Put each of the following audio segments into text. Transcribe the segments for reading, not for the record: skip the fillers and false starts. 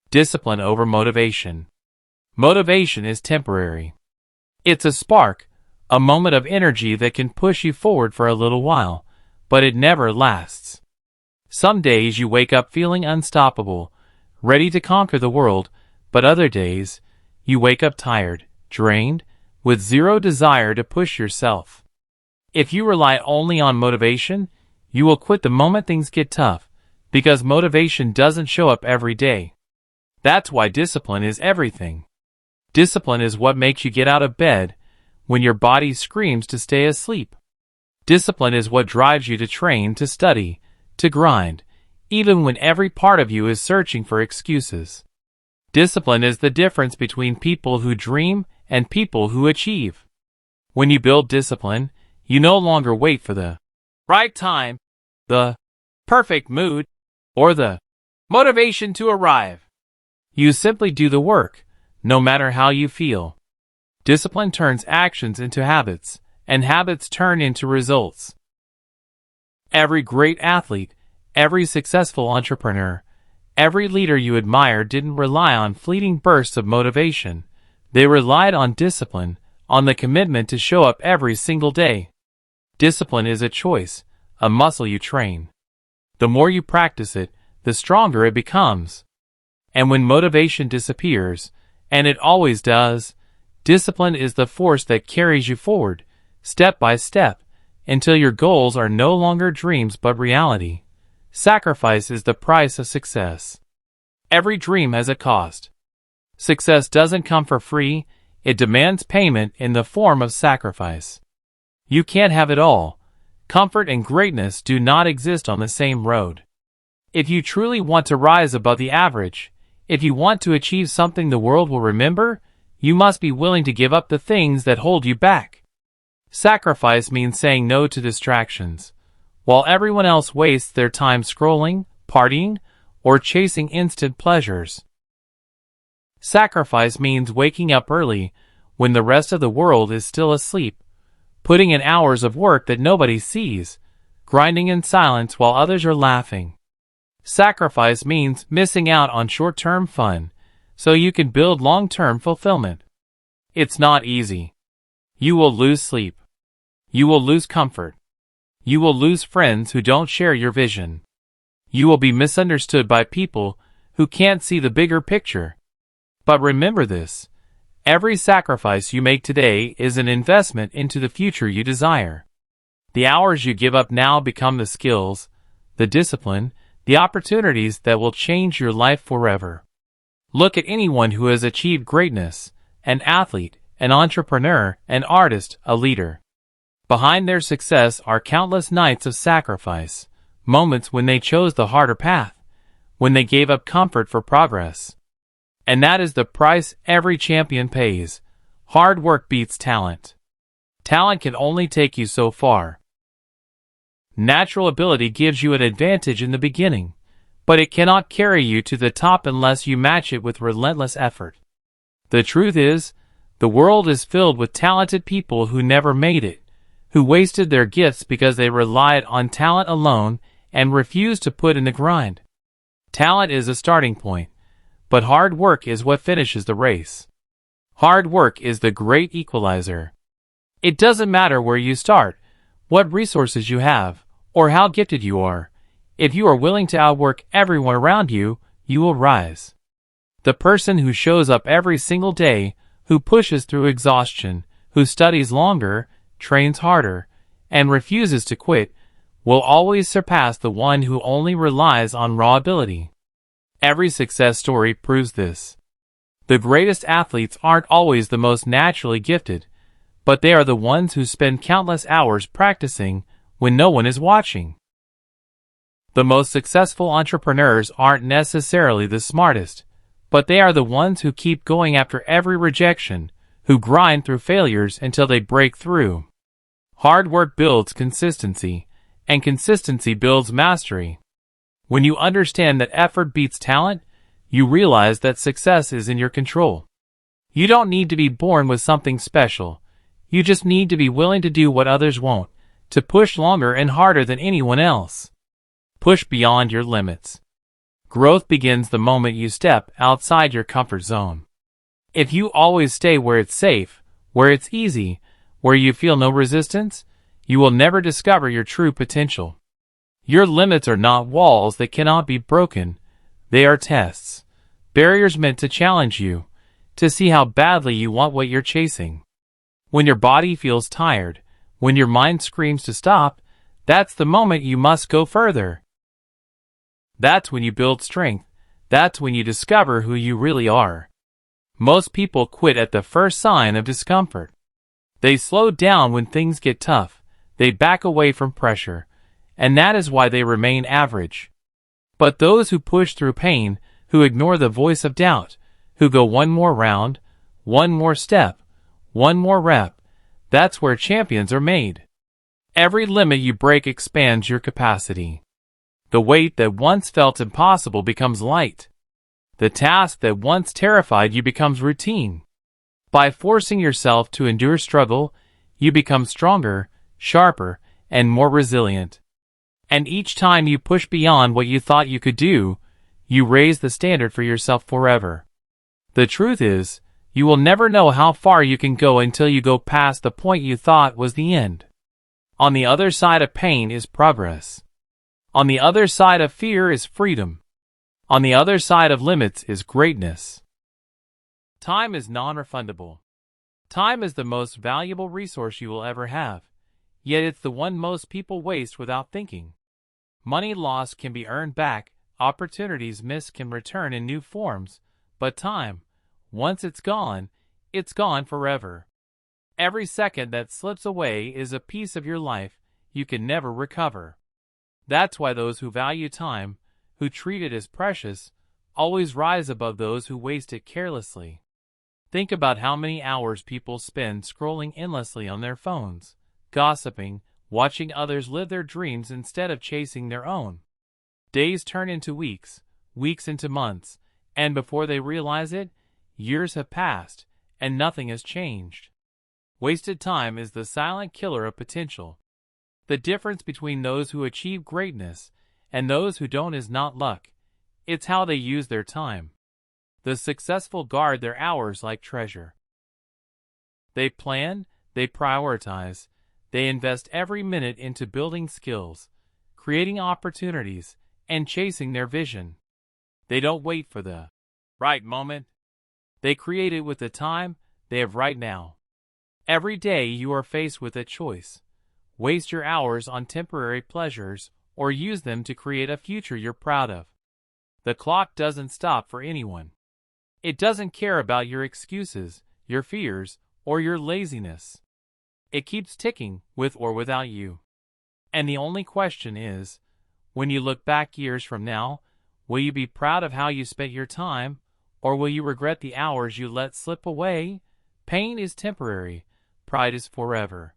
Discipline over motivation. Motivation is temporary. It's a spark, a moment of energy that can push you forward for a little while, but it never lasts. Some days you wake up feeling unstoppable, ready to conquer the world, but other days, you wake up tired, drained, with zero desire to push yourself. If you rely only on motivation, you will quit the moment things get tough, because motivation doesn't show up every day. That's why discipline is everything. Discipline is what makes you get out of bed when your body screams to stay asleep. Discipline is what drives you to train, to study, to grind, even when every part of you is searching for excuses. Discipline is the difference between people who dream and people who achieve. When you build discipline, you no longer wait for the right time, the perfect mood, or the motivation to arrive. You simply do the work, no matter how you feel. Discipline turns actions into habits, and habits turn into results. Every great athlete, every successful entrepreneur, every leader you admire didn't rely on fleeting bursts of motivation. They relied on discipline, on the commitment to show up every single day. Discipline is a choice, a muscle you train. The more you practice it, the stronger it becomes. And when motivation disappears, and it always does, discipline is the force that carries you forward, step by step, until your goals are no longer dreams but reality. Sacrifice is the price of success. Every dream has a cost. Success doesn't come for free, it demands payment in the form of sacrifice. You can't have it all. Comfort and greatness do not exist on the same road. If you truly want to rise above the average, if you want to achieve something the world will remember, you must be willing to give up the things that hold you back. Sacrifice means saying no to distractions. While everyone else wastes their time scrolling, partying, or chasing instant pleasures. Sacrifice means waking up early when the rest of the world is still asleep, putting in hours of work that nobody sees, grinding in silence while others are laughing. Sacrifice means missing out on short-term fun, so you can build long-term fulfillment. It's not easy. You will lose sleep. You will lose comfort. You will lose friends who don't share your vision. You will be misunderstood by people who can't see the bigger picture. But remember this, every sacrifice you make today is an investment into the future you desire. The hours you give up now become the skills, the discipline, the opportunities that will change your life forever. Look at anyone who has achieved greatness, an athlete, an entrepreneur, an artist, a leader. Behind their success are countless nights of sacrifice, moments when they chose the harder path, when they gave up comfort for progress. And that is the price every champion pays. Hard work beats talent. Talent can only take you so far. Natural ability gives you an advantage in the beginning, but it cannot carry you to the top unless you match it with relentless effort. The truth is, the world is filled with talented people who never made it, who wasted their gifts because they relied on talent alone and refused to put in the grind. Talent is a starting point, but hard work is what finishes the race. Hard work is the great equalizer. It doesn't matter where you start, what resources you have, or how gifted you are. If you are willing to outwork everyone around you, you will rise. The person who shows up every single day, who pushes through exhaustion, who studies longer, trains harder, and refuses to quit, will always surpass the one who only relies on raw ability. Every success story proves this. The greatest athletes aren't always the most naturally gifted, but they are the ones who spend countless hours practicing when no one is watching. The most successful entrepreneurs aren't necessarily the smartest, but they are the ones who keep going after every rejection, who grind through failures until they break through. Hard work builds consistency, and consistency builds mastery. When you understand that effort beats talent, you realize that success is in your control. You don't need to be born with something special. You just need to be willing to do what others won't, to push longer and harder than anyone else. Push beyond your limits. Growth begins the moment you step outside your comfort zone. If you always stay where it's safe, where it's easy, where you feel no resistance, you will never discover your true potential. Your limits are not walls that cannot be broken. They are tests. Barriers meant to challenge you, to see how badly you want what you're chasing. When your body feels tired, when your mind screams to stop, that's the moment you must go further. That's when you build strength. That's when you discover who you really are. Most people quit at the first sign of discomfort. They slow down when things get tough. They back away from pressure. And that is why they remain average. But those who push through pain, who ignore the voice of doubt, who go one more round, one more step, one more rep, that's where champions are made. Every limit you break expands your capacity. The weight that once felt impossible becomes light. The task that once terrified you becomes routine. By forcing yourself to endure struggle, you become stronger, sharper, and more resilient. And each time you push beyond what you thought you could do, you raise the standard for yourself forever. The truth is, you will never know how far you can go until you go past the point you thought was the end. On the other side of pain is progress. On the other side of fear is freedom. On the other side of limits is greatness. Time is non-refundable. Time is the most valuable resource you will ever have, yet it's the one most people waste without thinking. Money lost can be earned back, opportunities missed can return in new forms, but time, once it's gone forever. Every second that slips away is a piece of your life you can never recover. That's why those who value time, who treat it as precious, always rise above those who waste it carelessly. Think about how many hours people spend scrolling endlessly on their phones, gossiping, watching others live their dreams instead of chasing their own. Days turn into weeks, weeks into months, and before they realize it, years have passed, and nothing has changed. Wasted time is the silent killer of potential. The difference between those who achieve greatness and those who don't is not luck. It's how they use their time. The successful guard their hours like treasure. They plan, they prioritize, they invest every minute into building skills, creating opportunities, and chasing their vision. They don't wait for the right moment. They create it with the time they have right now. Every day you are faced with a choice. Waste your hours on temporary pleasures or use them to create a future you're proud of. The clock doesn't stop for anyone. It doesn't care about your excuses, your fears, or your laziness. It keeps ticking with or without you. And the only question is, when you look back years from now, will you be proud of how you spent your time, or will you regret the hours you let slip away? Pain is temporary. Pride is forever.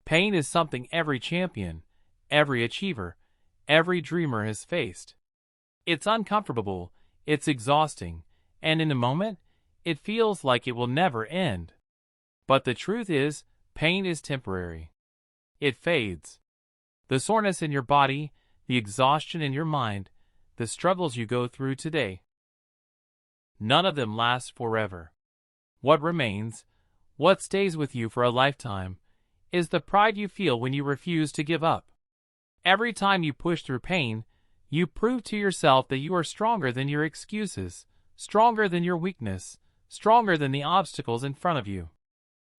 Pain is something every champion, every achiever, every dreamer has faced. It's uncomfortable, it's exhausting, and in a moment, it feels like it will never end. But the truth is, pain is temporary. It fades. The soreness in your body, the exhaustion in your mind, the struggles you go through today, none of them last forever. What remains, what stays with you for a lifetime, is the pride you feel when you refuse to give up. Every time you push through pain, you prove to yourself that you are stronger than your excuses, stronger than your weakness, stronger than the obstacles in front of you.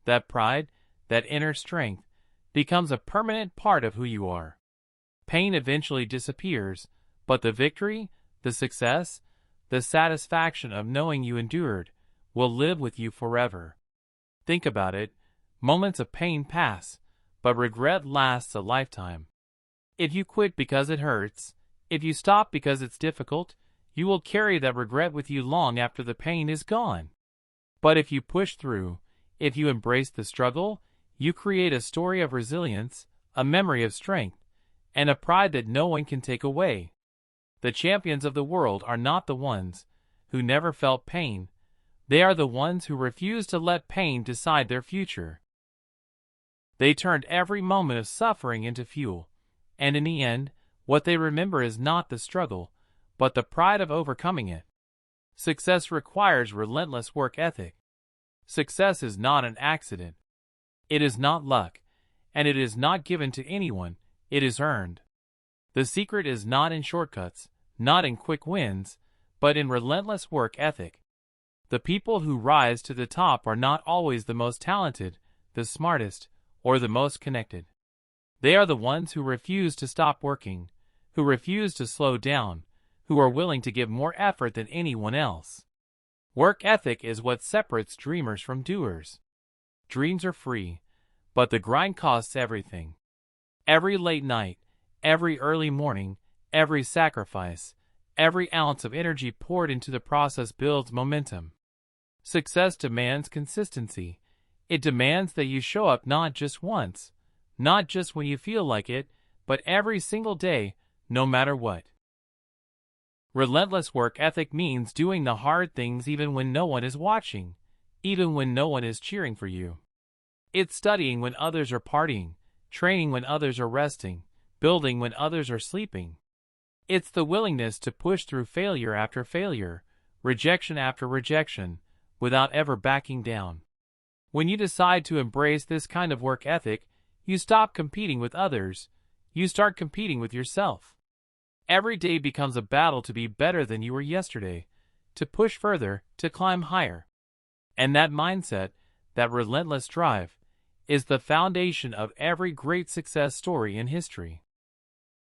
That pride, that inner strength, becomes a permanent part of who you are. Pain eventually disappears, but the victory, the success, the satisfaction of knowing you endured, will live with you forever. Think about it. Moments of pain pass, but regret lasts a lifetime. If you quit because it hurts, if you stop because it's difficult, you will carry that regret with you long after the pain is gone. But if you push through, if you embrace the struggle, you create a story of resilience, a memory of strength, and a pride that no one can take away. The champions of the world are not the ones who never felt pain. They are the ones who refuse to let pain decide their future. They turned every moment of suffering into fuel, and in the end, what they remember is not the struggle, but the pride of overcoming it. Success requires relentless work ethic. Success is not an accident. It is not luck, and it is not given to anyone, it is earned. The secret is not in shortcuts, not in quick wins, but in relentless work ethic. The people who rise to the top are not always the most talented, the smartest, or the most connected. They are the ones who refuse to stop working, who refuse to slow down, who are willing to give more effort than anyone else. Work ethic is what separates dreamers from doers. Dreams are free, but the grind costs everything. Every late night, every early morning, every sacrifice, every ounce of energy poured into the process builds momentum. Success demands consistency. It demands that you show up not just once, not just when you feel like it, but every single day, no matter what. Relentless work ethic means doing the hard things even when no one is watching, even when no one is cheering for you. It's studying when others are partying, training when others are resting, building when others are sleeping. It's the willingness to push through failure after failure, rejection after rejection, without ever backing down. When you decide to embrace this kind of work ethic, you stop competing with others, you start competing with yourself. Every day becomes a battle to be better than you were yesterday, to push further, to climb higher. And that mindset, that relentless drive, is the foundation of every great success story in history.